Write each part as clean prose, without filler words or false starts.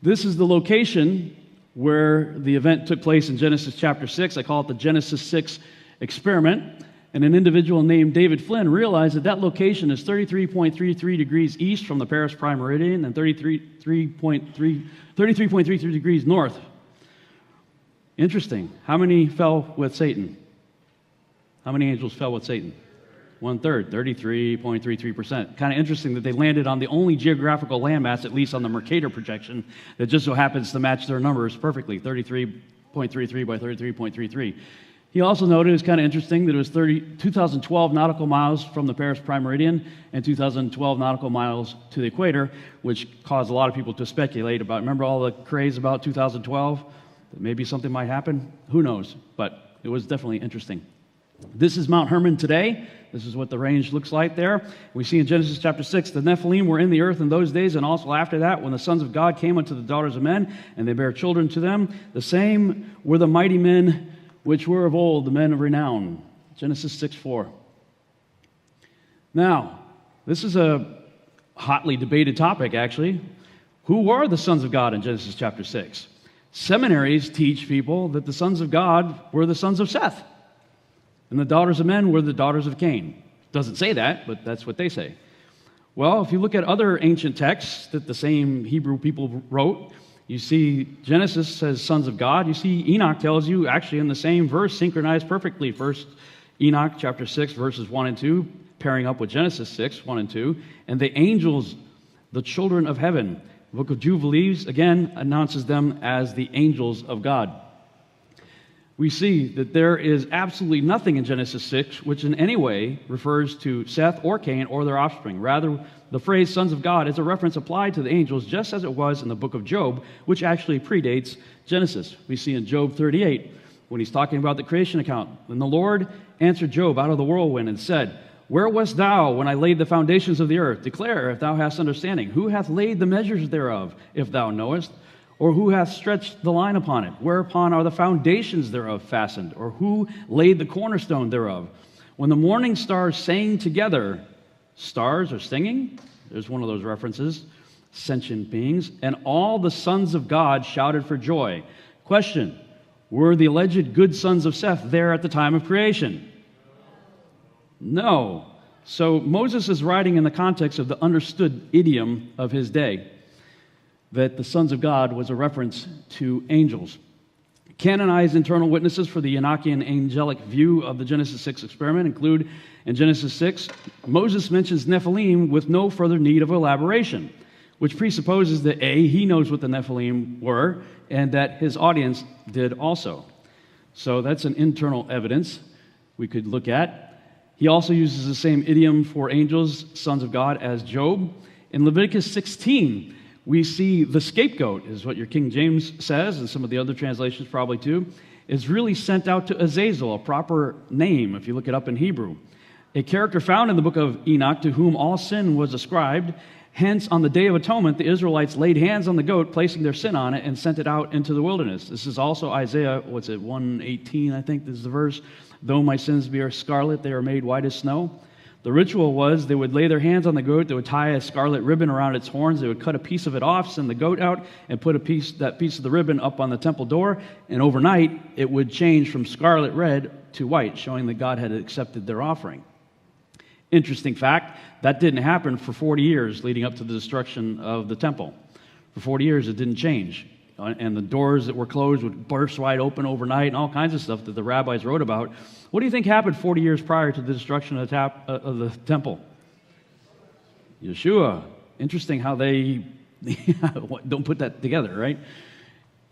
This is the location where the event took place in Genesis chapter 6. I call it the Genesis 6 experiment. And an individual named David Flynn realized that that location is 33.33 degrees east from the Paris prime meridian and 33.33 degrees north. Interesting. How many fell with Satan? How many angels fell with Satan? 1/3, 33.33%. Kind of interesting that they landed on the only geographical landmass, at least on the Mercator projection, that just so happens to match their numbers perfectly, 33.33 by 33.33. He also noted, it was kind of interesting, that it was 2012 nautical miles from the Paris prime meridian and 2012 nautical miles to the equator, which caused a lot of people to speculate about, remember all the craze about 2012? That maybe something might happen? Who knows? But it was definitely interesting. This is Mount Hermon today. This is what the range looks like there. We see in Genesis chapter 6, the Nephilim were in the earth in those days, and also after that, when the sons of God came unto the daughters of men, and they bare children to them. The same were the mighty men which were of old, the men of renown. Genesis 6:4. Now, this is a hotly debated topic, actually. Who are the sons of God in Genesis chapter 6? Seminaries teach people that the sons of God were the sons of Seth, and the daughters of men were the daughters of Cain. Doesn't say that, but that's what they say. Well, if you look at other ancient texts that the same Hebrew people wrote, you see Genesis says sons of God. You see Enoch tells you, actually in the same verse, synchronized perfectly. First Enoch chapter 6, verses 1 and 2, pairing up with Genesis 6, 1 and 2. And the angels, the children of heaven. The book of Jubilees, again, announces them as the angels of God. We see that there is absolutely nothing in Genesis 6 which in any way refers to Seth or Cain or their offspring. Rather, the phrase sons of God is a reference applied to the angels just as it was in the book of Job, which actually predates Genesis. We see in Job 38, when he's talking about the creation account, "And the Lord answered Job out of the whirlwind and said, Where wast thou when I laid the foundations of the earth? Declare, if thou hast understanding. Who hath laid the measures thereof, if thou knowest? Or who hath stretched the line upon it? Whereupon are the foundations thereof fastened? Or who laid the cornerstone thereof? When the morning stars sang together," stars are singing, there's one of those references, sentient beings, "and all the sons of God shouted for joy." Question, were the alleged good sons of Seth there at the time of creation? No. So Moses is writing in the context of the understood idiom of his day, that the sons of God was a reference to angels. Canonized internal witnesses for the Enochian angelic view of the Genesis 6 experiment include, in Genesis 6, Moses mentions Nephilim with no further need of elaboration, which presupposes that A, he knows what the Nephilim were, and that his audience did also. So that's an internal evidence we could look at. He also uses the same idiom for angels, sons of God, as Job. In Leviticus 16, we see the scapegoat, is what your King James says, and some of the other translations probably too, is really sent out to Azazel, a proper name if you look it up in Hebrew. A character found in the book of Enoch to whom all sin was ascribed. Hence, on the Day of Atonement, the Israelites laid hands on the goat, placing their sin on it, and sent it out into the wilderness. This is also Isaiah, 118, I think this is the verse. "Though my sins be as scarlet, they are made white as snow." The ritual was they would lay their hands on the goat, they would tie a scarlet ribbon around its horns, they would cut a piece of it off, send the goat out, and put that piece of the ribbon up on the temple door, and overnight it would change from scarlet red to white, showing that God had accepted their offering. Interesting fact, that didn't happen for 40 years leading up to the destruction of the temple. For 40 years it didn't change. And the doors that were closed would burst wide open overnight and all kinds of stuff that the rabbis wrote about. What do you think happened 40 years prior to the destruction of the temple? Yeshua. Interesting how they don't put that together, right?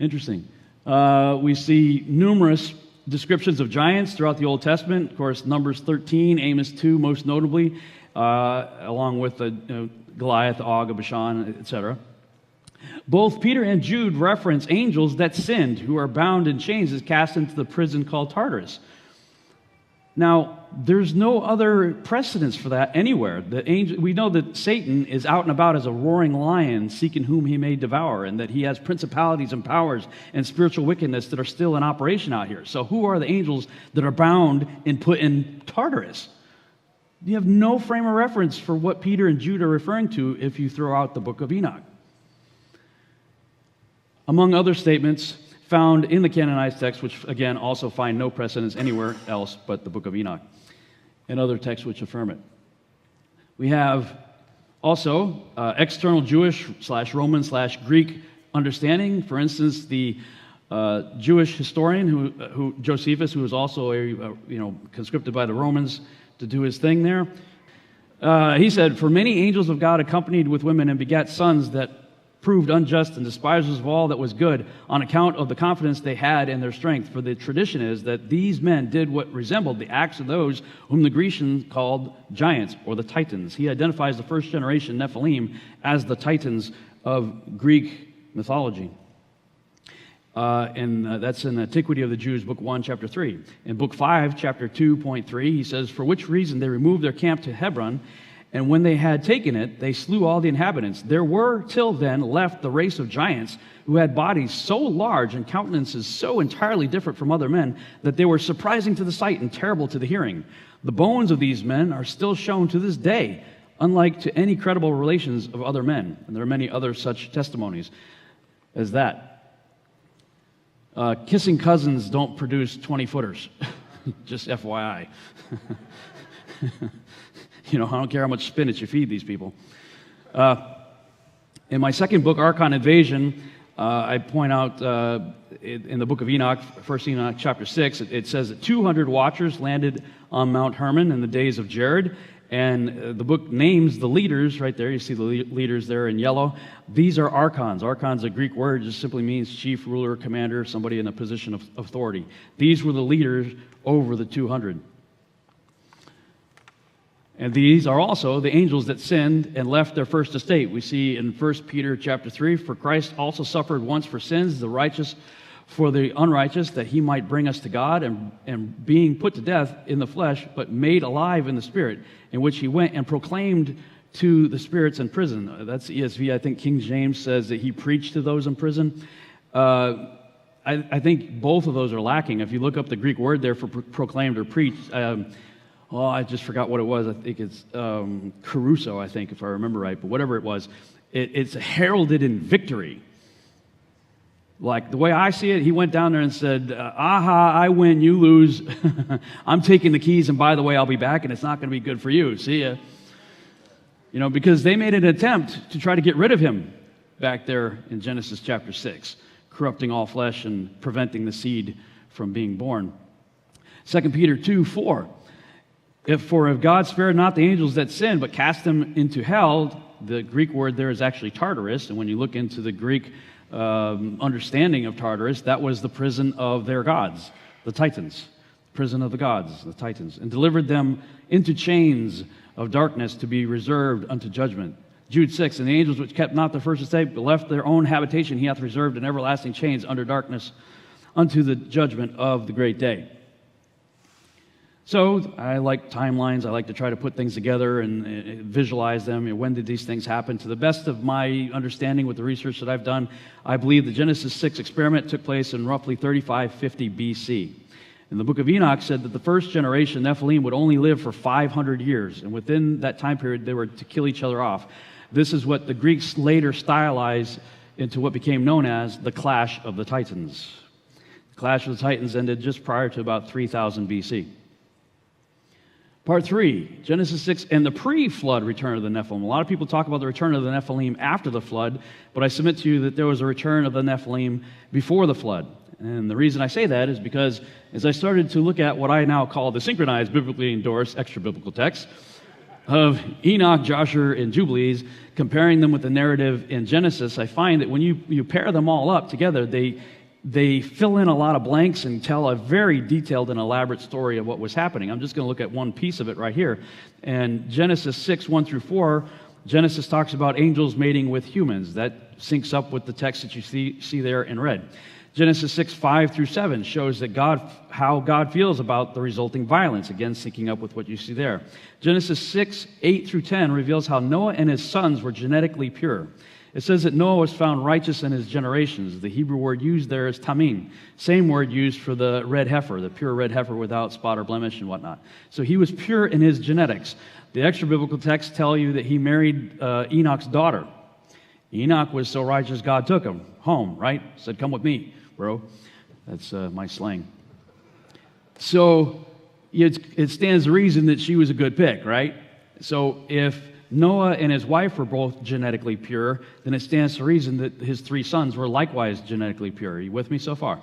Interesting. We see numerous descriptions of giants throughout the Old Testament. Of course, Numbers 13, Amos 2 most notably, along with Goliath, Og of Bashan, etc. Both Peter and Jude reference angels that sinned, who are bound in chains, and cast into the prison called Tartarus. Now, there's no other precedence for that anywhere. We know that Satan is out and about as a roaring lion, seeking whom he may devour, and that he has principalities and powers and spiritual wickedness that are still in operation out here. So who are the angels that are bound and put in Tartarus? You have no frame of reference for what Peter and Jude are referring to if you throw out the book of Enoch. among other statements found in the canonized text, which again also find no precedence anywhere else but the book of Enoch, and other texts which affirm it. We have also external Jewish / Roman / Greek understanding. For instance, the Jewish historian who Josephus, who was also conscripted by the Romans to do his thing there, he said, "For many angels of God accompanied with women and begat sons that proved unjust and despisers of all that was good on account of the confidence they had in their strength. For the tradition is that these men did what resembled the acts of those whom the Grecians called giants or the Titans." He identifies the first generation Nephilim as the Titans of Greek mythology. And that's in Antiquity of the Jews, Book 1, Chapter 3. In Book 5, Chapter 2.3, he says, "For which reason they removed their camp to Hebron, and when they had taken it, they slew all the inhabitants. There were till then left the race of giants who had bodies so large and countenances so entirely different from other men that they were surprising to the sight and terrible to the hearing. The bones of these men are still shown to this day, unlike to any credible relations of other men." And there are many other such testimonies as that. Kissing cousins don't produce 20-footers. Just FYI. I don't care how much spinach you feed these people. In my second book, Archon Invasion, I point out in the book of Enoch, 1 Enoch chapter 6, it says that 200 watchers landed on Mount Hermon in the days of Jared. And the book names the leaders right there. You see the leaders there in yellow. These are archons. Archon's a Greek word. It just simply means chief, ruler, commander, somebody in a position of authority. These were the leaders over the 200. And these are also the angels that sinned and left their first estate. We see in 1 Peter chapter 3, "For Christ also suffered once for sins, the righteous for the unrighteous, that he might bring us to God, and being put to death in the flesh, but made alive in the Spirit, in which he went and proclaimed to the spirits in prison." That's ESV. I think King James says that he preached to those in prison. I think both of those are lacking. If you look up the Greek word there for proclaimed or preached, I just forgot what it was. I think it's caruso, I think, if I remember right. But whatever it was, it's heralded in victory. Like, the way I see it, he went down there and said, "Aha, I win, you lose. I'm taking the keys, and by the way, I'll be back, and it's not going to be good for you. See ya." Because they made an attempt to try to get rid of him back there in Genesis chapter 6, corrupting all flesh and preventing the seed from being born. 2 Peter 2:4. If God spared not the angels that sinned, but cast them into hell," the Greek word there is actually Tartarus, and when you look into the Greek understanding of Tartarus, that was the prison of their gods, the Titans. Prison of the gods, the Titans. "And delivered them into chains of darkness to be reserved unto judgment." Jude 6, "And the angels which kept not their first estate, but left their own habitation, he hath reserved in everlasting chains under darkness unto the judgment of the great day." So I like timelines. I like to try to put things together and visualize them. When did these things happen? To the best of my understanding with the research that I've done, I believe the Genesis 6 experiment took place in roughly 3550 BC. And the book of Enoch said that the first generation, Nephilim, would only live for 500 years. And within that time period, they were to kill each other off. This is what the Greeks later stylized into what became known as the Clash of the Titans. The Clash of the Titans ended just prior to about 3000 BC. Part 3, Genesis 6 and the pre-flood return of the Nephilim. A lot of people talk about the return of the Nephilim after the flood, but I submit to you that there was a return of the Nephilim before the flood. And the reason I say that is because as I started to look at what I now call the synchronized, biblically endorsed, extra-biblical texts of Enoch, Joshua, and Jubilees, comparing them with the narrative in Genesis, I find that when you pair them all up together, they fill in a lot of blanks and tell a very detailed and elaborate story of what was happening. I'm just going to look at one piece of it right here. And Genesis 6, 1 through 4, Genesis talks about angels mating with humans. That syncs up with the text that you see there in red. Genesis 6, 5 through 7 shows that how God feels about the resulting violence, again, syncing up with what you see there. Genesis 6, 8 through 10 reveals how Noah and his sons were genetically pure. It says that Noah was found righteous in his generations. The Hebrew word used there is tamim. Same word used for the red heifer, the pure red heifer without spot or blemish and whatnot. So he was pure in his genetics. The extra-biblical texts tell you that he married Enoch's daughter. Enoch was so righteous, God took him home, right? Said, come with me, bro. That's my slang. So it stands to reason that she was a good pick, right? So if Noah and his wife were both genetically pure, then it stands to reason that his 3 sons were likewise genetically pure. Are you with me so far?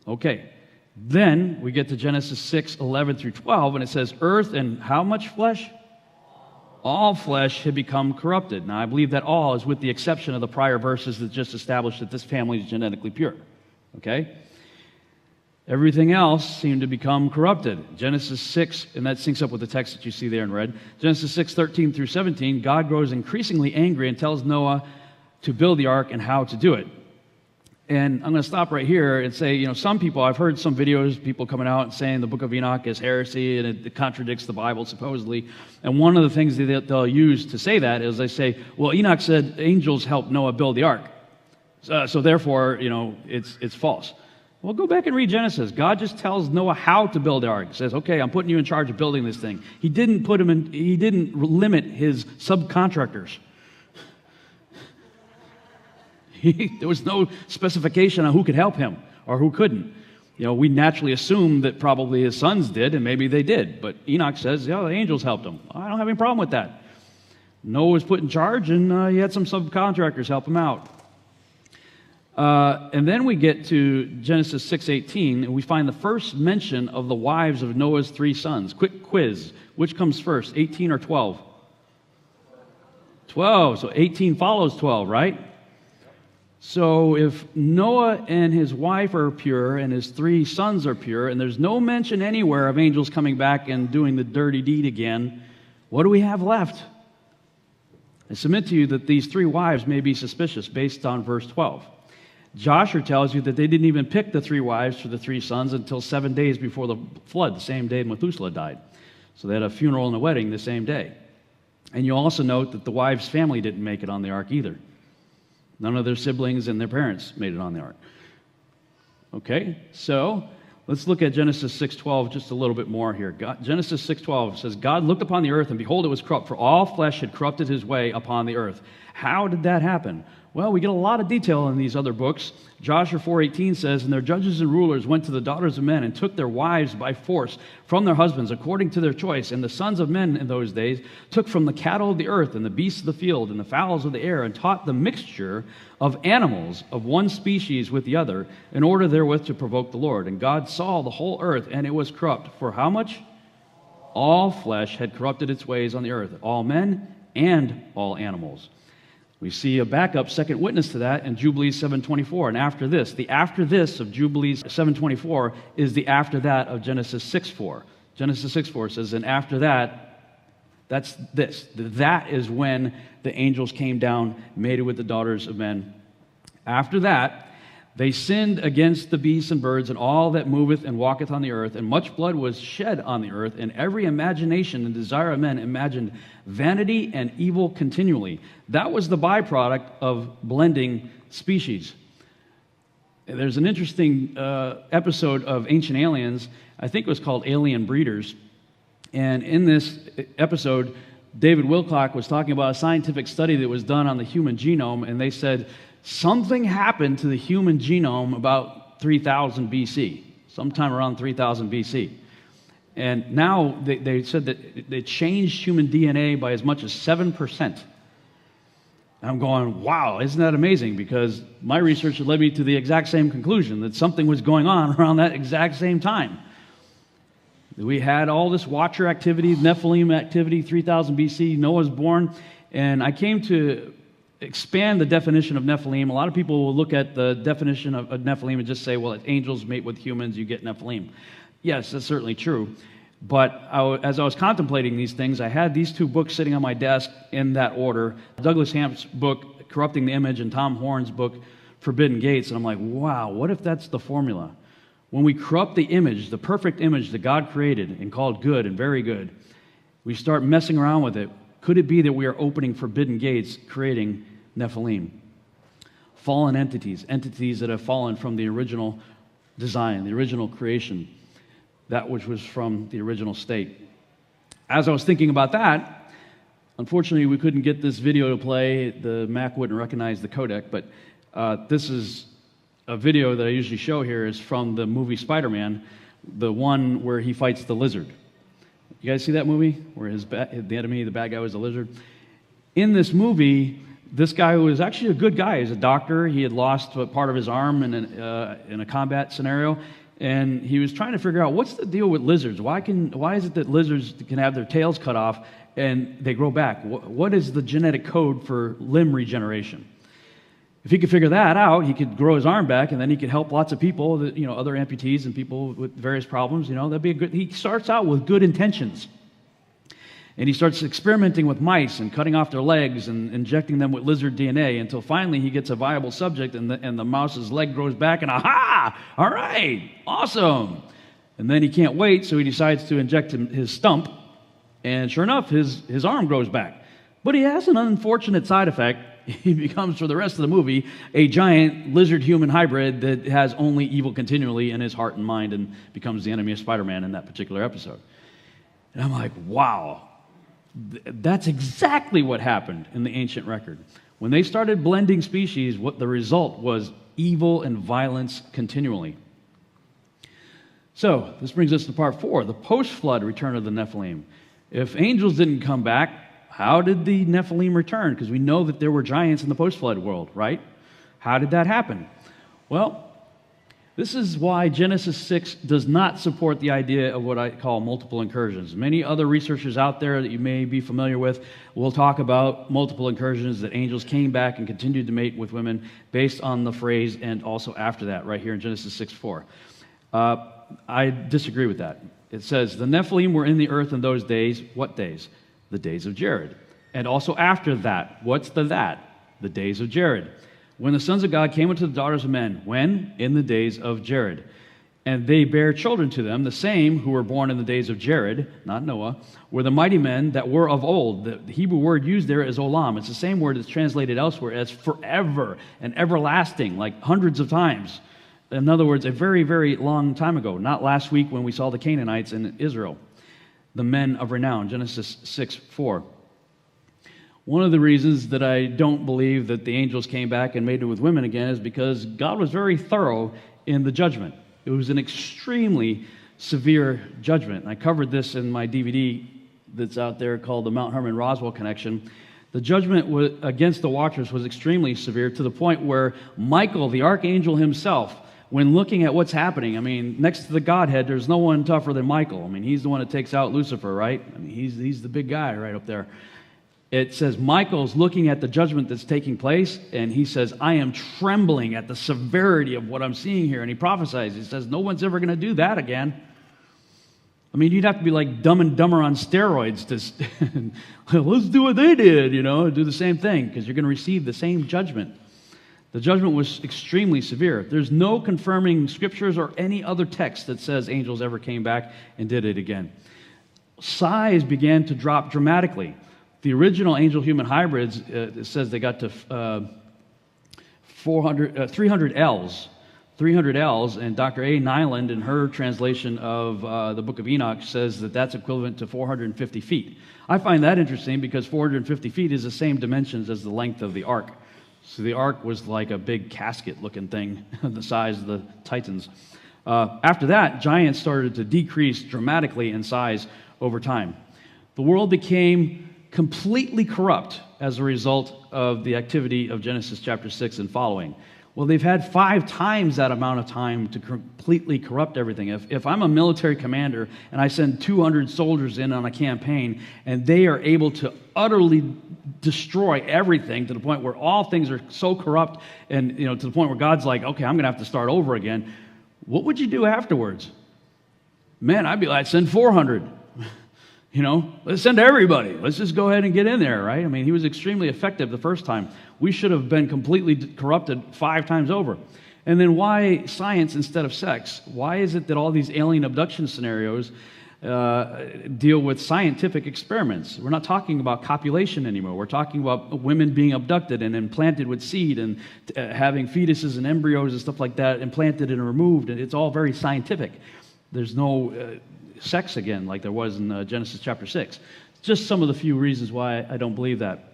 Okay. Then we get to Genesis 6:11 through 12, and it says, earth and how much flesh? All flesh had become corrupted. Now, I believe that all is with the exception of the prior verses that just established that this family is genetically pure. Okay? Everything else seemed to become corrupted. Genesis 6, and that syncs up with the text that you see there in red. Genesis 6:13 through 17, God grows increasingly angry and tells Noah to build the ark and how to do it. And I'm going to stop right here and say, some people, I've heard some videos, people coming out and saying the book of Enoch is heresy and it contradicts the Bible, supposedly. And one of the things that they'll use to say that is they say, well, Enoch said angels helped Noah build the ark. So therefore, it's false. Well, go back and read Genesis. God just tells Noah how to build the ark. He says, okay, I'm putting you in charge of building this thing. He didn't limit his subcontractors. There was no specification on who could help him or who couldn't. We naturally assume that probably his sons did, and maybe they did. But Enoch says, the angels helped him. I don't have any problem with that. Noah was put in charge, and he had some subcontractors help him out. And then we get to Genesis 6:18, and we find the first mention of the wives of Noah's 3 sons. Quick quiz. Which comes first, 18 or 12? 12. So 18 follows 12, right? So if Noah and his wife are pure and his 3 sons are pure, and there's no mention anywhere of angels coming back and doing the dirty deed again, what do we have left? I submit to you that these 3 wives may be suspicious based on verse 12. Joshua tells you that they didn't even pick the 3 wives for the 3 sons until 7 days before the flood, the same day Methuselah died. So they had a funeral and a wedding the same day. And you also note that the wives' family didn't make it on the ark either. None of their siblings and their parents made it on the ark. Okay, so let's look at Genesis 6:12 just a little bit more here. Genesis 6:12 says, God looked upon the earth, and behold, it was corrupt, for all flesh had corrupted his way upon the earth. How did that happen? Well, we get a lot of detail in these other books. Joshua 4:18 says, and their judges and rulers went to the daughters of men and took their wives by force from their husbands according to their choice. And the sons of men in those days took from the cattle of the earth and the beasts of the field and the fowls of the air and taught the mixture of animals of one species with the other in order therewith to provoke the Lord. And God saw the whole earth, and it was corrupt. For how much? All flesh had corrupted its ways on the earth, all men and all animals. We see a backup second witness to that in Jubilees 7:24. And after this, the after this of Jubilees 7:24 is the after that of Genesis 6:4. Genesis 6:4 says, and after that, that's this. That is when the angels came down, mated with the daughters of men. After that, they sinned against the beasts and birds and all that moveth and walketh on the earth, and much blood was shed on the earth, and every imagination and desire of men imagined vanity and evil continually. That was the byproduct of blending species. There's an interesting episode of Ancient Aliens, I think it was called Alien Breeders, and in this episode, David Wilcock was talking about a scientific study that was done on the human genome, and they said, something happened to the human genome about 3000 BC, sometime around 3000 BC. And now they said that they changed human DNA by as much as 7%. And I'm going, wow, isn't that amazing? Because my research had led me to the exact same conclusion, that something was going on around that exact same time. We had all this Watcher activity, Nephilim activity, 3000 BC, Noah's born, and I came to expand the definition of Nephilim. A lot of people will look at the definition of Nephilim and just say, well, if angels mate with humans, you get Nephilim. Yes, that's certainly true. But as I was contemplating these things, I had these 2 books sitting on my desk in that order. Douglas Hamp's book, Corrupting the Image, and Tom Horn's book, Forbidden Gates. And I'm like, wow, what if that's the formula? When we corrupt the image, the perfect image that God created and called good and very good, we start messing around with it. Could it be that we are opening forbidden gates, creating Nephilim? Fallen entities that have fallen from the original design, the original creation, that which was from the original state. As I was thinking about that, Unfortunately, we couldn't get this video to play. The Mac wouldn't recognize the codec, but this is a video that I usually show here is from the movie Spider-Man, the one where he fights the lizard. You guys see that movie where the enemy, the bad guy, was a lizard? In this movie, this guy was actually a good guy. He's a doctor. He had lost part of his arm in a combat scenario, and he was trying to figure out what's the deal with lizards. Why is it that lizards can have their tails cut off and they grow back? What is the genetic code for limb regeneration? If he could figure that out, he could grow his arm back, and then he could help lots of people, other amputees and people with various problems. That'd be a good. He starts out with good intentions, and he starts experimenting with mice and cutting off their legs and injecting them with lizard DNA until finally he gets a viable subject, and the mouse's leg grows back, and aha! All right, awesome. And then he can't wait, so he decides to inject his stump, and sure enough, his arm grows back. But he has an unfortunate side effect. He becomes, for the rest of the movie, a giant lizard-human hybrid that has only evil continually in his heart and mind and becomes the enemy of Spider-Man in that particular episode. And I'm like, wow, that's exactly what happened in the ancient record. When they started blending species, what the result was evil and violence continually. So, this brings us to part 4, the post-flood return of the Nephilim. If angels didn't come back, how did the Nephilim return? Because we know that there were giants in the post-flood world, right? How did that happen? Well, this is why Genesis 6 does not support the idea of what I call multiple incursions. Many other researchers out there that you may be familiar with will talk about multiple incursions, that angels came back and continued to mate with women based on the phrase, and also after that, right here in Genesis 6:4. I disagree with that. It says, the Nephilim were in the earth in those days. What days? The days of Jared. And also after that. What's that? The days of Jared. When the sons of God came unto the daughters of men. When? In the days of Jared. And they bare children to them, the same who were born in the days of Jared, not Noah, were the mighty men that were of old. The Hebrew word used there is olam. It's the same word that's translated elsewhere as forever and everlasting, like hundreds of times. In other words, a very, very long time ago. Not last week when we saw the Canaanites in Israel. The men of renown, Genesis 6:4. One of the reasons that I don't believe that the angels came back and mated with women again is because God was very thorough in the judgment. It was an extremely severe judgment. I covered this in my DVD that's out there called the Mount Hermon Roswell Connection. The judgment against the Watchers was extremely severe to the point where Michael, the archangel himself, when looking at what's happening, next to the Godhead, there's no one tougher than Michael. He's the one that takes out Lucifer, right? He's the big guy right up there. It says Michael's looking at the judgment that's taking place, and he says, I am trembling at the severity of what I'm seeing here. And he prophesies. He says, no one's ever going to do that again. You'd have to be like Dumb and Dumber on steroids to, let's do what they did, do the same thing, because you're going to receive the same judgment. The judgment was extremely severe. There's no confirming scriptures or any other text that says angels ever came back and did it again. Size began to drop dramatically. The original angel-human hybrids, it says they got to 300 L's. 300 L's, and Dr. A. Nyland, in her translation of the book of Enoch, says that that's equivalent to 450 feet. I find that interesting because 450 feet is the same dimensions as the length of the ark. So the ark was like a big casket-looking thing, the size of the Titans. After that, giants started to decrease dramatically in size over time. The world became completely corrupt as a result of the activity of Genesis chapter 6 and following. Well, they've had 5 times that amount of time to completely corrupt everything. If I'm a military commander and I send 200 soldiers in on a campaign and they are able to utterly destroy everything to the point where all things are so corrupt and to the point where God's like, okay, I'm going to have to start over again, what would you do afterwards? Man, I'd be like, send 400. Let's send everybody. Let's just go ahead and get in there, right? He was extremely effective the first time. We should have been completely corrupted 5 times over. And then why science instead of sex? Why is it that all these alien abduction scenarios deal with scientific experiments? We're not talking about copulation anymore. We're talking about women being abducted and implanted with seed and having fetuses and embryos and stuff like that implanted and removed. And it's all very scientific. There's no sex again like there was in Genesis chapter 6. Just some of the few reasons why I don't believe that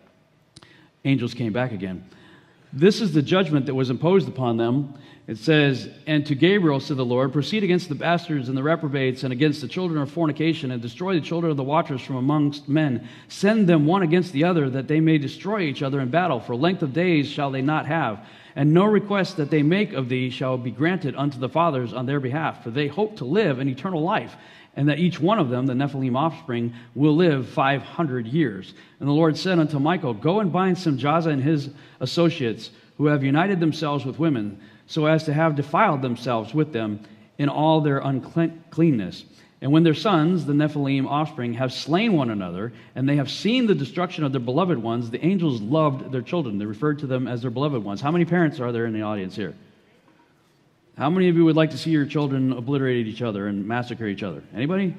angels came back again. This is the judgment that was imposed upon them. It says, "And to Gabriel said the Lord, proceed against the bastards and the reprobates and against the children of fornication and destroy the children of the watchers from amongst men. Send them one against the other that they may destroy each other in battle. For length of days shall they not have. And no request that they make of thee shall be granted unto the fathers on their behalf. For they hope to live in eternal life. And that each one of them, the Nephilim offspring, will live 500 years. And the Lord said unto Michael, Go and bind Simjaza and his associates, who have united themselves with women, so as to have defiled themselves with them in all their uncleanness. And when their sons, the Nephilim offspring, have slain one another, and they have seen the destruction of their beloved ones, the angels loved their children. They referred to them as their beloved ones. How many parents are there in the audience here? How many of you would like to see your children obliterate each other and massacre each other? Anybody?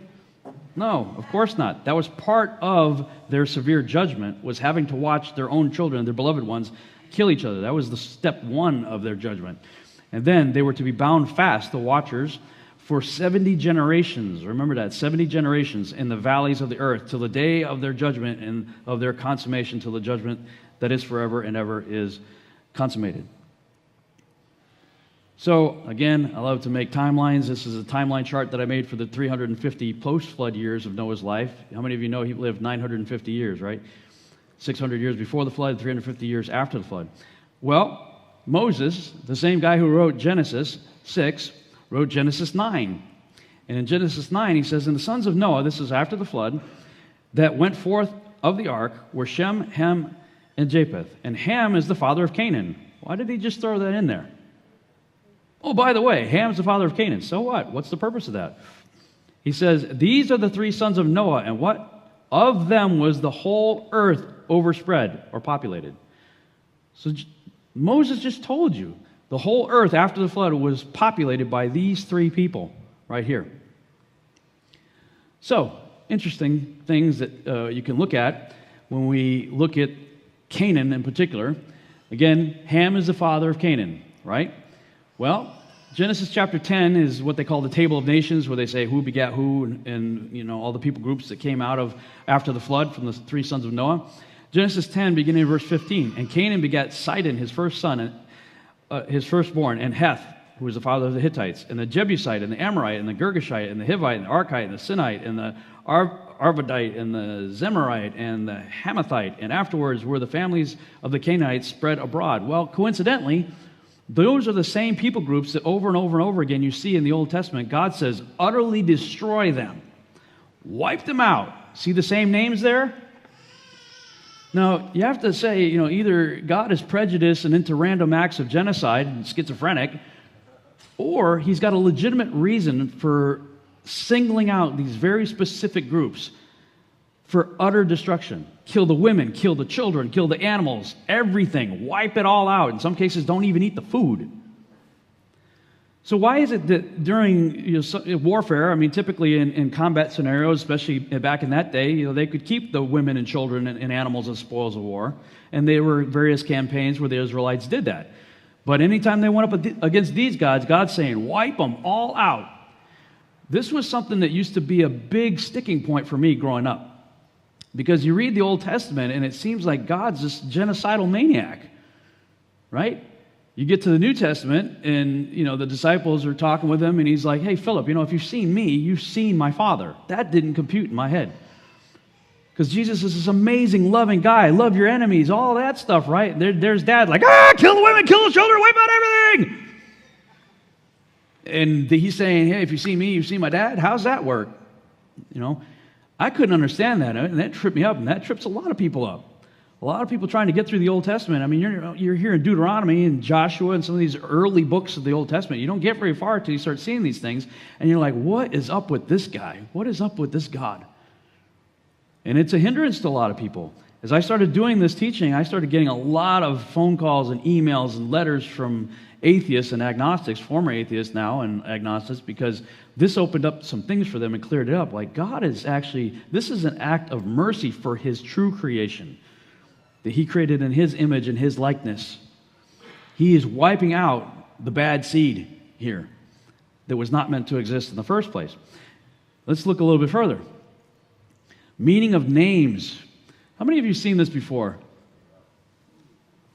No, of course not. That was part of their severe judgment, was having to watch their own children, their beloved ones, kill each other. That was the step one of their judgment. And then they were to be bound fast, the watchers, for 70 generations. Remember that, 70 generations in the valleys of the earth, till the day of their judgment and of their consummation, till the judgment that is forever and ever is consummated. So, again, I love to make timelines. This is a timeline chart that I made for the 350 post-flood years of Noah's life. How many of you know he lived 950 years, right? 600 years before the flood, 350 years after the flood. Well, Moses, the same guy who wrote Genesis 6, wrote Genesis 9. And in Genesis 9, he says, And the sons of Noah, this is after the flood, that went forth of the ark were Shem, Ham, and Japheth. And Ham is the father of Canaan. Why did he just throw that in there? Oh, by the way, Ham's the father of Canaan. So what? What's the purpose of that? He says, These are the three sons of Noah, and what? Of them was the whole earth overspread or populated. So Moses just told you the whole earth after the flood was populated by these three people right here. So, interesting things that you can look at when we look at Canaan in particular. Again, Ham is the father of Canaan, right? Well, Genesis chapter 10 is what they call the Table of Nations, where they say who begat who and you know all the people groups that came out of after the flood from the three sons of Noah. Genesis 10, beginning in verse 15. And Canaan begat Sidon, his first son, his firstborn, and Heth, who was the father of the Hittites, and the Jebusite, and the Amorite, and the Girgashite, and the Hivite, and the Archite, and the Sinite, and the Arvadite, and the Zemarite, and the Hamathite. And afterwards were the families of the Canaanites spread abroad. Well, coincidentally, those are the same people groups that over and over and over again you see in the Old Testament. God says, utterly destroy them. Wipe them out. See the same names there? Now, you have to say, either God is prejudiced and into random acts of genocide and schizophrenic, or he's got a legitimate reason for singling out these very specific groups for utter destruction. Kill the women, kill the children, kill the animals, everything. Wipe it all out. In some cases, don't even eat the food. So why is it that during warfare, typically in combat scenarios, especially back in that day, they could keep the women and children and animals as spoils of war, and there were various campaigns where the Israelites did that. But anytime they went up against these gods, God's saying, wipe them all out. This was something that used to be a big sticking point for me growing up. Because you read the Old Testament, and it seems like God's this genocidal maniac, right? You get to the New Testament, and, the disciples are talking with him, and he's like, hey, Philip, if you've seen me, you've seen my Father. That didn't compute in my head. Because Jesus is this amazing, loving guy. Love your enemies, all that stuff, right? There's dad like, kill the women, kill the children, wipe out everything. And he's saying, hey, if you see me, you've seen my dad. How's that work? I couldn't understand that, and that tripped me up, and that trips a lot of people up. A lot of people trying to get through the Old Testament. You're here in Deuteronomy and Joshua and some of these early books of the Old Testament. You don't get very far until you start seeing these things, and you're like, what is up with this guy? What is up with this God? And it's a hindrance to a lot of people. As I started doing this teaching, I started getting a lot of phone calls and emails and letters from atheists and agnostics, former atheists now and agnostics, because this opened up some things for them and cleared it up. Like, God is actually, this is an act of mercy for his true creation that he created in his image and his likeness. He is wiping out the bad seed here that was not meant to exist in the first place. Let's look a little bit further. Meaning of names. How many of you have seen this before?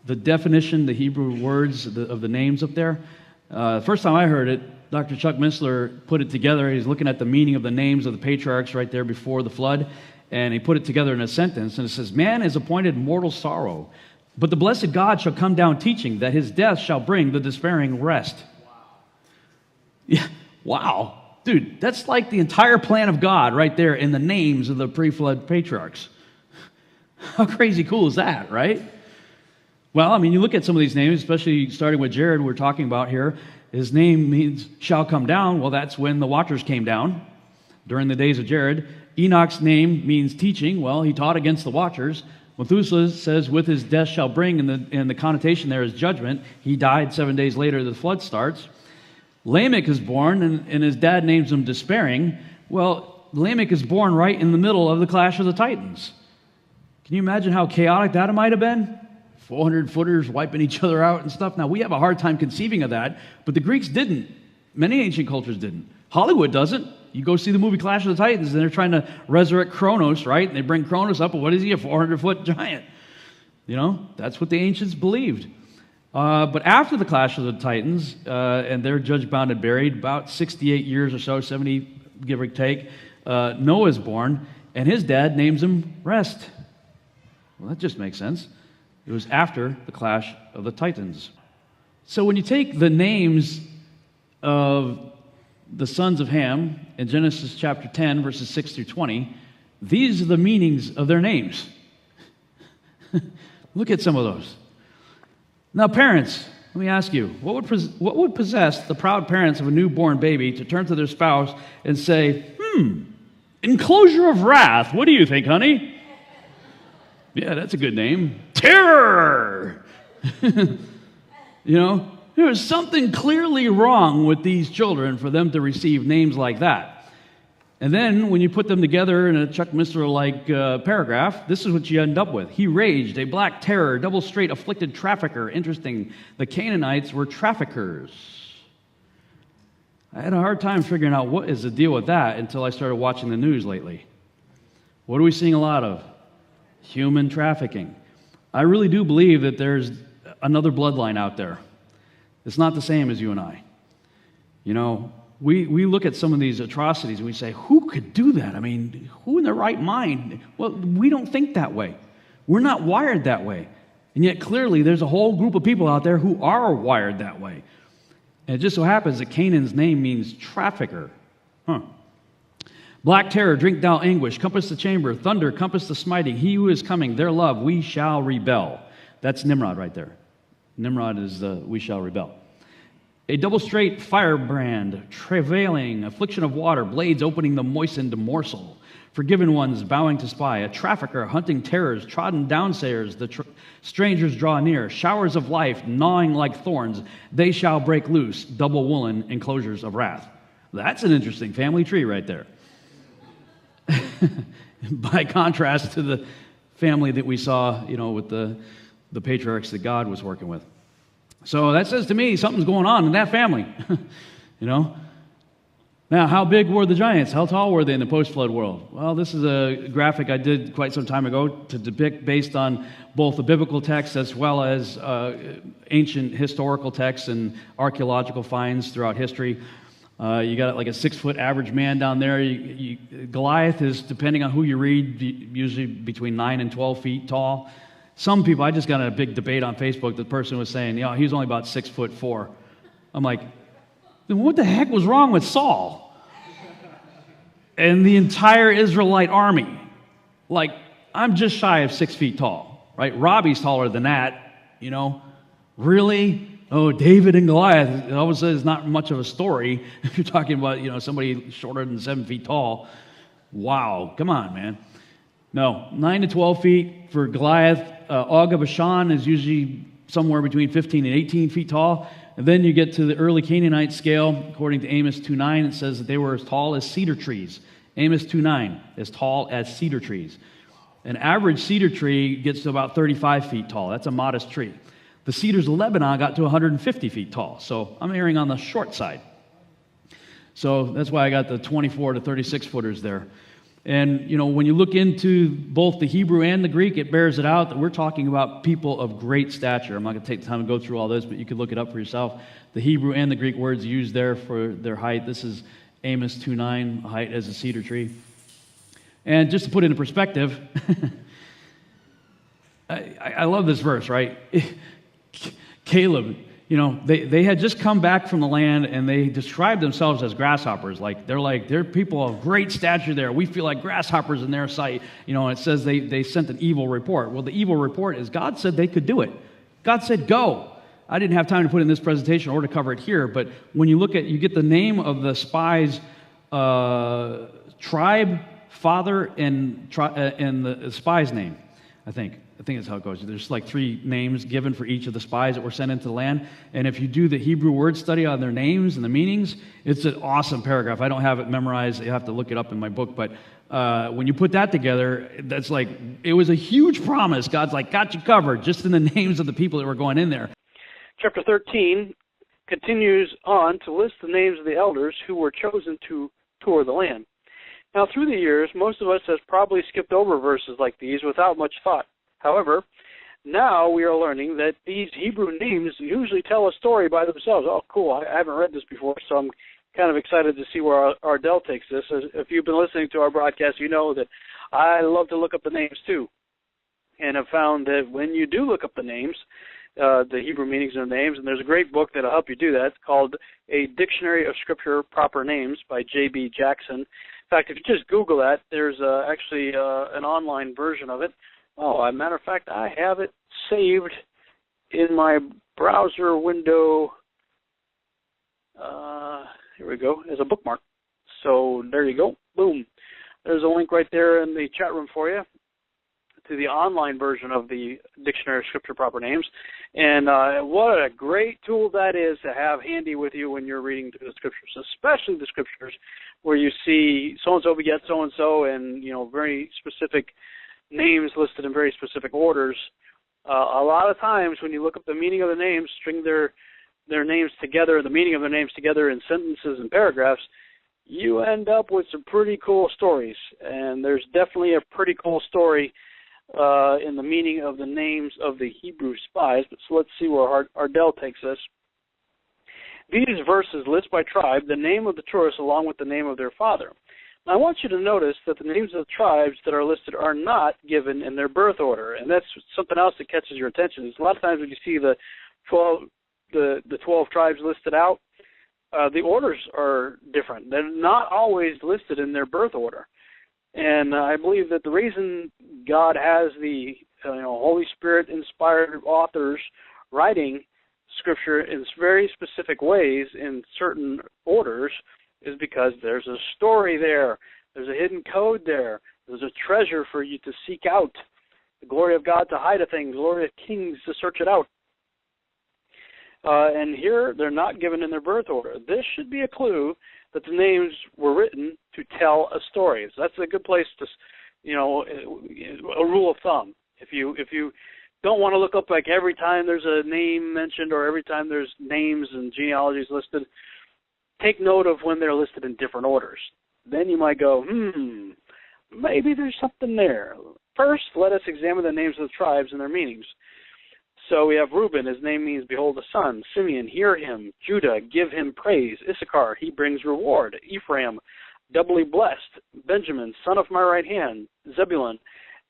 The definition, the Hebrew words of the names up there. First time I heard it, Dr. Chuck Missler put it together. He's looking at the meaning of the names of the patriarchs right there before the flood, and he put it together in a sentence, and it says, man is appointed mortal sorrow, but the blessed God shall come down teaching that his death shall bring the despairing rest. Wow. Yeah, wow. Dude, that's like the entire plan of God right there in the names of the pre-flood patriarchs. How crazy cool is that, right? Well, I mean, you look at some of these names, especially starting with Jared, we're talking about here. His name means shall come down. Well, that's when the watchers came down during the days of Jared. Enoch's name means teaching. Well, he taught against the watchers. Methuselah says, with his death shall bring, and the connotation there is judgment. He died 7 days later, the flood starts. Lamech is born, and his dad names him Despairing. Well, Lamech is born right in the middle of the clash of the Titans. Can you imagine how chaotic that might have been? 400-footers wiping each other out and stuff. Now, we have a hard time conceiving of that, but the Greeks didn't. Many ancient cultures didn't. Hollywood doesn't. You go see the movie Clash of the Titans, and they're trying to resurrect Kronos, right? And they bring Kronos up, and what is he, a 400-foot giant? You know, that's what the ancients believed. But after the Clash of the Titans, and they're judged, bound, and buried, about 68 years or so, 70, give or take, Noah is born, and his dad names him Rest. Well, that just makes sense. It was after the Clash of the Titans. So when you take the names of the sons of Ham in Genesis chapter 10, verses 6 through 20, these are the meanings of their names. Look at some of those. Now, parents, let me ask you, what would possess the proud parents of a newborn baby to turn to their spouse and say, enclosure of wrath, what do you think, honey? Yeah, that's a good name. Terror! You know, there's something clearly wrong with these children for them to receive names like that. And then when you put them together in a Chuck Missler-like paragraph, this is what you end up with. He raged, a black terror, double straight afflicted trafficker. Interesting. The Canaanites were traffickers. I had a hard time figuring out what is the deal with that until I started watching the news lately. What are we seeing a lot of? Human trafficking. I really do believe that there's another bloodline out there. It's not the same as you and I. You know, we look at some of these atrocities and we say, who could do that? I mean, who in their right mind? Well, we don't think that way. We're not wired that way. And yet clearly there's a whole group of people out there who are wired that way. And it just so happens that Canaan's name means trafficker. Black terror, drink thou anguish, compass the chamber, thunder, compass the smiting. He who is coming, their love, we shall rebel. That's Nimrod right there. Nimrod is the we shall rebel. A double straight firebrand, travailing, affliction of water, blades opening the moistened morsel. Forgiven ones bowing to spy, a trafficker hunting terrors, trodden downstairs, strangers draw near, showers of life gnawing like thorns, they shall break loose, double woolen enclosures of wrath. That's an interesting family tree right there. By contrast to the family that we saw, you know, with the patriarchs that God was working with. So that says to me something's going on in that family, you know. Now, how big were the giants? How tall were they in the post-flood world? Well, this is a graphic I did quite some time ago to depict based on both the biblical text as well as ancient historical texts and archaeological finds throughout history. You got like a 6-foot average man down there. Goliath is, depending on who you read, usually between 9 and 12 feet tall. Some people, I just got in a big debate on Facebook. The person was saying, you know, he was only about 6'4". I'm like, then what the heck was wrong with Saul and the entire Israelite army? Like, I'm just shy of 6 feet tall, right? Robbie's taller than that, you know. Really? Oh, David and Goliath, it always says not much of a story if you're talking about, you know, somebody shorter than 7 feet tall. Wow, come on, man. No, 9 to 12 feet for Goliath. Og of Bashan is usually somewhere between 15 and 18 feet tall. And then you get to the early Canaanite scale. According to Amos 2:9, it says that they were as tall as cedar trees. Amos 2:9, as tall as cedar trees. An average cedar tree gets to about 35 feet tall. That's a modest tree. The cedars of Lebanon got to 150 feet tall. So I'm erring on the short side. So that's why I got the 24 to 36 footers there. And, when you look into both the Hebrew and the Greek, it bears it out that we're talking about people of great stature. I'm not going to take the time to go through all this, but you could look it up for yourself. The Hebrew and the Greek words used there for their height. This is Amos 2:9, height as a cedar tree. And just to put it in perspective, I love this verse, right? Caleb, they had just come back from the land, and they described themselves as grasshoppers. They're people of great stature there. We feel like grasshoppers in their sight. And it says they sent an evil report. Well, the evil report is God said they could do it. God said, go. I didn't have time to put in this presentation or to cover it here, but when you get the name of the spies' tribe, father, and the spy's name, I think that's how it goes. There's 3 names given for each of the spies that were sent into the land. And if you do the Hebrew word study on their names and the meanings, it's an awesome paragraph. I don't have it memorized. You have to look it up in my book. But when you put that together, that's it was a huge promise. God's got you covered just in the names of the people that were going in there. Chapter 13 continues on to list the names of the elders who were chosen to tour the land. Now, through the years, most of us have probably skipped over verses like these without much thought. However, now we are learning that these Hebrew names usually tell a story by themselves. Oh, cool. I haven't read this before, so I'm kind of excited to see where Ardell takes this. If you've been listening to our broadcast, you know that I love to look up the names too, and have found that when you do look up the names, the Hebrew meanings of names, and there's a great book that'll help you do that. It's called A Dictionary of Scripture Proper Names by J.B. Jackson. In fact, if you just Google that, there's actually an online version of it. Oh, as a matter of fact, I have it saved in my browser window. Here we go, as a bookmark. So there you go. Boom. There's a link right there in the chat room for you to the online version of the Dictionary of Scripture Proper Names. And what a great tool that is to have handy with you when you're reading through the Scriptures, especially the Scriptures where you see so-and-so beget so-and-so and, very specific names listed in very specific orders. A lot of times when you look up the meaning of the names, string their names together, the meaning of their names together in sentences and paragraphs, you end up with some pretty cool stories. And there's definitely a pretty cool story in the meaning of the names of the Hebrew spies. But so let's see where Ardell takes us. These verses list by tribe the name of the tourists along with the name of their father. Now, I want you to notice that the names of the tribes that are listed are not given in their birth order, and that's something else that catches your attention. Is a lot of times when you see the 12 tribes listed out, the orders are different. They're not always listed in their birth order. And I believe that the reason God has the Holy Spirit-inspired authors writing Scripture in very specific ways in certain orders is because there's a story there. There's a hidden code there. There's a treasure for you to seek out. The glory of God to hide a thing. The glory of kings to search it out. And here, they're not given in their birth order. This should be a clue that the names were written to tell a story. So that's a good place to, a rule of thumb. If you don't want to look up every time there's a name mentioned or every time there's names and genealogies listed, take note of when they're listed in different orders. Then you might go, maybe there's something there. First, let us examine the names of the tribes and their meanings. So we have Reuben, his name means behold a son. Simeon, hear him. Judah, give him praise. Issachar, he brings reward. Ephraim, doubly blessed. Benjamin, son of my right hand. Zebulun,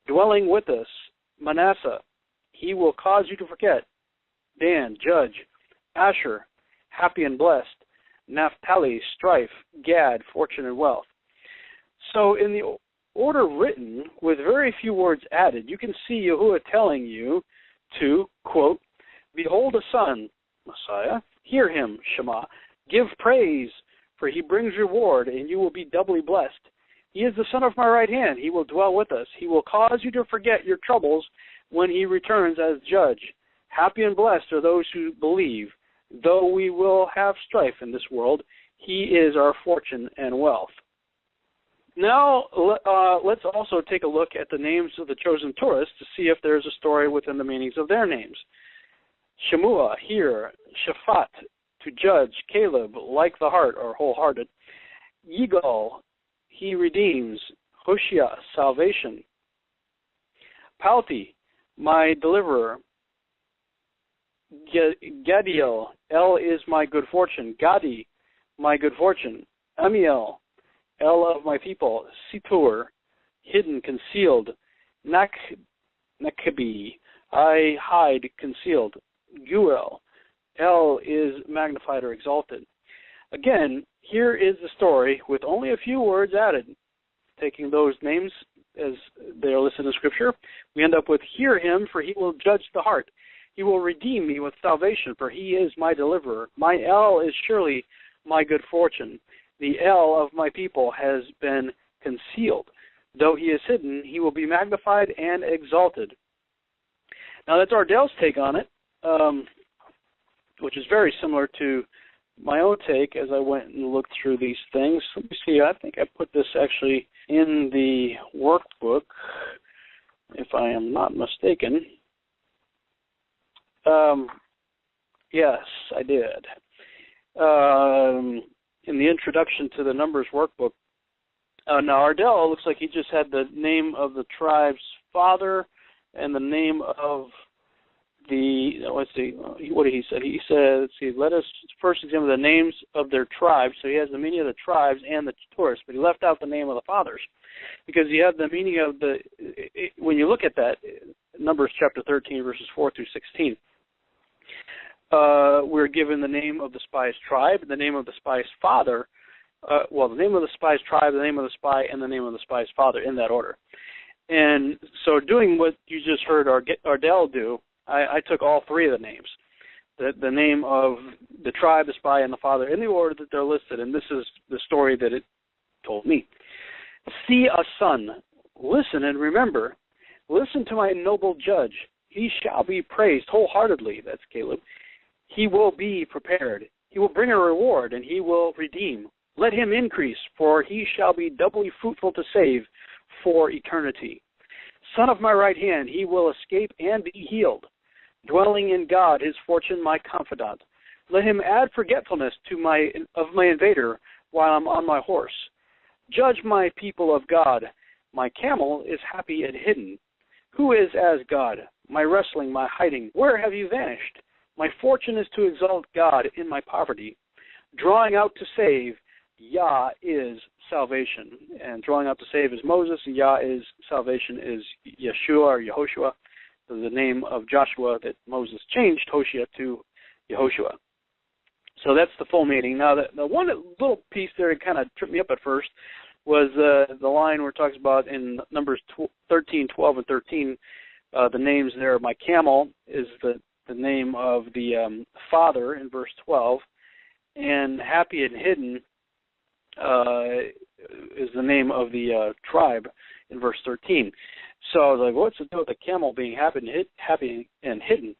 dwelling with us. Manasseh, he will cause you to forget. Dan, judge. Asher, happy and blessed. Naphtali, strife. Gad, fortune and wealth. So in the order written, with very few words added, you can see Yahuwah telling you to, quote, behold a son, Messiah, hear him, Shema, give praise, for he brings reward, and you will be doubly blessed. He is the son of my right hand. He will dwell with us. He will cause you to forget your troubles when he returns as judge. Happy and blessed are those who believe. Though we will have strife in this world, he is our fortune and wealth. Now, let's also take a look at the names of the chosen tourists to see if there's a story within the meanings of their names. Shemua, hear. Shaphat, to judge. Caleb, like the heart, or wholehearted. Yigal, he redeems. Hoshea, salvation. Palti, my deliverer. Gadiel, El is my good fortune. Gadi, my good fortune. Amiel, El of my people. Situr, hidden, concealed. Nakabi, I hide, concealed. Guel, El is magnified or exalted. Again, here is the story with only a few words added. Taking those names as they are listed in Scripture, we end up with, hear him, for he will judge the heart. He will redeem me with salvation, for he is my deliverer. My El is surely my good fortune. The El of my people has been concealed. Though he is hidden, he will be magnified and exalted. Now that's Ardell's take on it, which is very similar to my own take as I went and looked through these things. Let me see, I think I put this actually in the workbook, if I am not mistaken. Yes, I did. In the introduction to the Numbers workbook. Now, Ardell looks like he just had the name of the tribe's father and the name of the, let's see, what did he say? He said, let's see, let us first examine the names of their tribes. So he has the meaning of the tribes and the tourists, but he left out the name of the fathers because you have the meaning of the, when you look at that, Numbers chapter 13, verses 4 through 16, we're given the name of the spy's tribe, the name of the spy's father, the name of the spy's tribe, the name of the spy, and the name of the spy's father in that order. And so doing what you just heard Ardell do, I took all three of the names, the name of the tribe, the spy, and the father in the order that they're listed, and this is the story that it told me. See a son, listen and remember, listen to my noble judge. He shall be praised wholeheartedly, that's Caleb. He will be prepared. He will bring a reward, and he will redeem. Let him increase, for he shall be doubly fruitful to save for eternity. Son of my right hand, he will escape and be healed. Dwelling in God, his fortune my confidant. Let him add forgetfulness to my invader while I'm on my horse. Judge my people of God. My camel is happy and hidden. Who is as God? My wrestling, my hiding. Where have you vanished? My fortune is to exalt God in my poverty. Drawing out to save, Yah is salvation. And drawing out to save is Moses, and Yah is salvation is Yeshua or Yehoshua, the name of Joshua that Moses changed Hoshea to Yehoshua. So that's the full meaning. Now, the one little piece there that kind of tripped me up at first was the line where it talks about in Numbers 13, 12, and 13, the names there. My camel is the name of the father in verse 12, and happy and hidden is the name of the tribe in verse 13. So I was like, what's the deal with the camel being happy and hidden?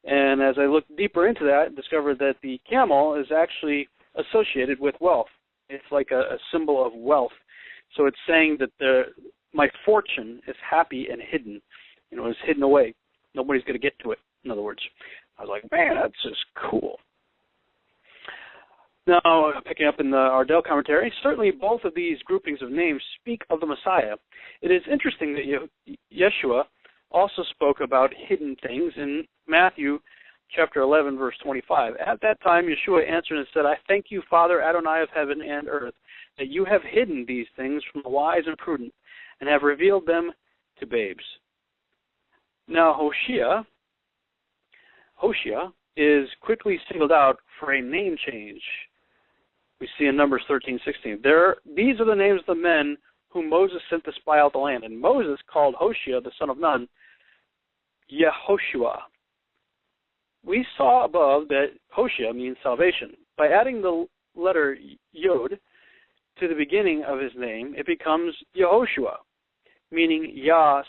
And as I looked deeper into that, I discovered that the camel is actually associated with wealth. It's like a symbol of wealth. So it's saying that my fortune is happy and hidden. You know, it's hidden away. Nobody's going to get to it, in other words. I was like, man, that's just cool. Now, picking up in the Ardell commentary, certainly both of these groupings of names speak of the Messiah. It is interesting that Yeshua also spoke about hidden things in Matthew chapter 11, verse 25. At that time, Yeshua answered and said, I thank you, Father Adonai of heaven and earth, that you have hidden these things from the wise and prudent and have revealed them to babes. Now, Hoshea is quickly singled out for a name change. We see in Numbers 13, 16. These are the names of the men whom Moses sent to spy out the land. And Moses called Hoshea, the son of Nun, Yehoshua. We saw above that Hoshea means salvation. By adding the letter Yod to the beginning of his name, it becomes Yehoshua, meaning Yah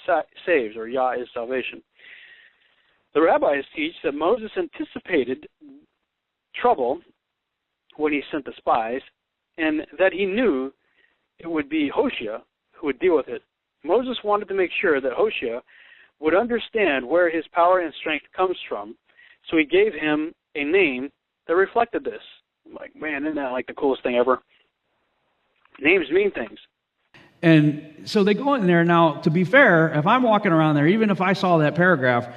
saves, or Yah is salvation. The rabbis teach that Moses anticipated trouble when he sent the spies, and that he knew it would be Hoshea who would deal with it. Moses wanted to make sure that Hoshea would understand where his power and strength comes from, so he gave him a name that reflected this. I'm like, man, isn't that like the coolest thing ever? Names mean things. And so they go in there. Now, to be fair, if I'm walking around there, even if I saw that paragraph,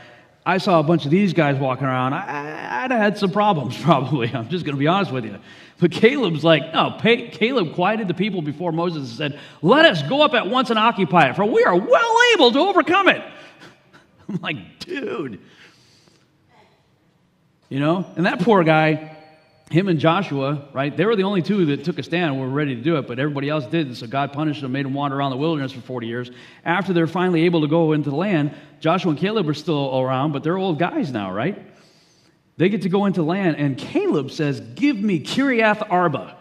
I saw a bunch of these guys walking around, I'd have had some problems probably. I'm just going to be honest with you. But Caleb's like, no, Caleb quieted the people before Moses and said, let us go up at once and occupy it, for we are well able to overcome it. I'm like, dude. You know, and that poor guy, him and Joshua, right, they were the only two that took a stand and were ready to do it, but everybody else didn't, so God punished them, made them wander around the wilderness for 40 years. After they're finally able to go into the land, Joshua and Caleb are still around, but they're old guys now, right? They get to go into the land, and Caleb says, give me Kiriath Arba.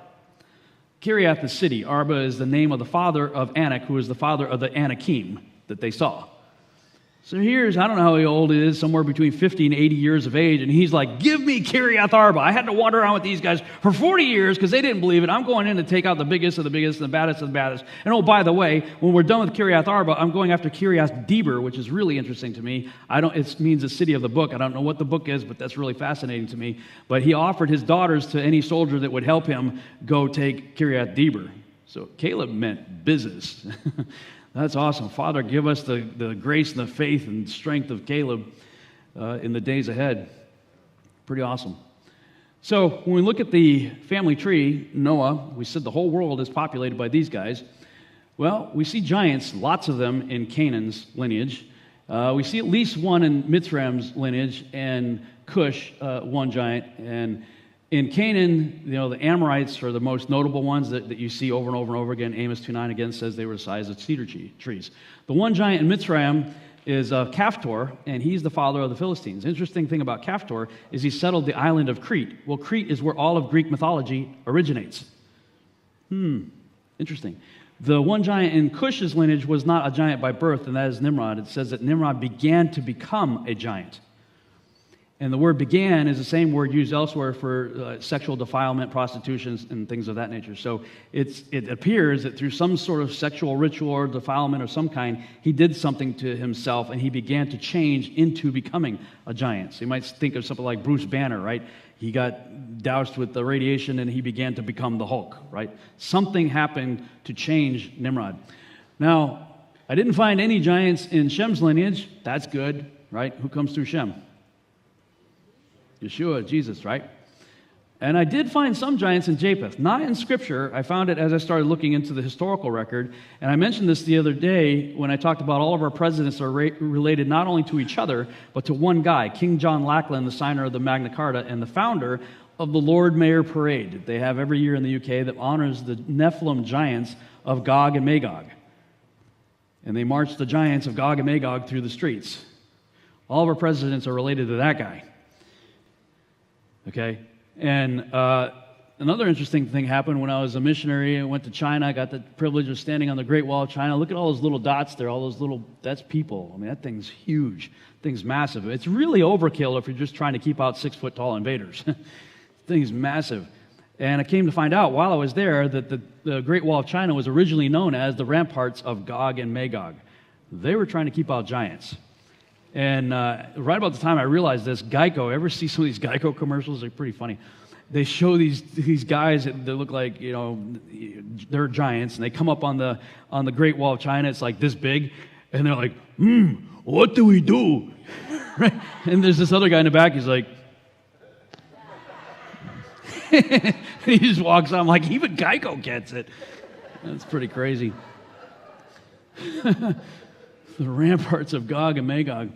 Kiriath is city. Arba is the name of the father of Anak, who is the father of the Anakim that they saw. So here's, I don't know how old he is, somewhere between 50 and 80 years of age, and he's like, give me Kiriath Arba. I had to wander around with these guys for 40 years because they didn't believe it. I'm going in to take out the biggest of the biggest and the baddest of the baddest. And oh, by the way, when we're done with Kiriath Arba, I'm going after Kiriath Deber, which is really interesting to me. It means the city of the book. I don't know what the book is, but that's really fascinating to me. But he offered his daughters to any soldier that would help him go take Kiriath Deber. So Caleb meant business. That's awesome. Father, give us the grace and the faith and strength of Caleb in the days ahead. Pretty awesome. So when we look at the family tree, Noah, we said the whole world is populated by these guys. Well, we see giants, lots of them in Canaan's lineage. We see at least one in Mitzrayim's lineage, and Cush, one giant. And in Canaan, you know, the Amorites are the most notable ones that you see over and over and over again. Amos 2:9 again says they were the size of cedar trees. The one giant in Mitzrayim is Caphtor, and he's the father of the Philistines. Interesting thing about Caphtor is he settled the island of Crete. Well, Crete is where all of Greek mythology originates. Interesting. The one giant in Cush's lineage was not a giant by birth, and that is Nimrod. It says that Nimrod began to become a giant. And the word began is the same word used elsewhere for sexual defilement, prostitution, and things of that nature. So it appears that through some sort of sexual ritual or defilement of some kind, he did something to himself, and he began to change into becoming a giant. So you might think of something like Bruce Banner, right? He got doused with the radiation, and he began to become the Hulk, right? Something happened to change Nimrod. Now, I didn't find any giants in Shem's lineage. That's good, right? Who comes through Shem? Yeshua, Jesus, right? And I did find some giants in Japheth. Not in Scripture. I found it as I started looking into the historical record. And I mentioned this the other day when I talked about all of our presidents are related not only to each other, but to one guy, King John Lackland, the signer of the Magna Carta and the founder of the Lord Mayor Parade they have every year in the UK that honors the Nephilim giants of Gog and Magog. And they march the giants of Gog and Magog through the streets. All of our presidents are related to that guy. Okay? And another interesting thing happened when I was a missionary. I went to China. I got the privilege of standing on the Great Wall of China. Look at all those little dots there, all those little, that's people. I mean, that thing's huge. That thing's massive. It's really overkill if you're just trying to keep out 6-foot-tall invaders. The thing's massive. And I came to find out while I was there that the Great Wall of China was originally known as the ramparts of Gog and Magog. They were trying to keep out giants. And right about the time I realized this, Geico, ever see some of these Geico commercials? They're pretty funny. They show these guys that look like, you know, they're giants, and they come up on the Great Wall of China. It's like this big, and they're like, what do we do? Right? And there's this other guy in the back. He's like, he just walks on. I'm like, even Geico gets it. That's pretty crazy. The ramparts of Gog and Magog.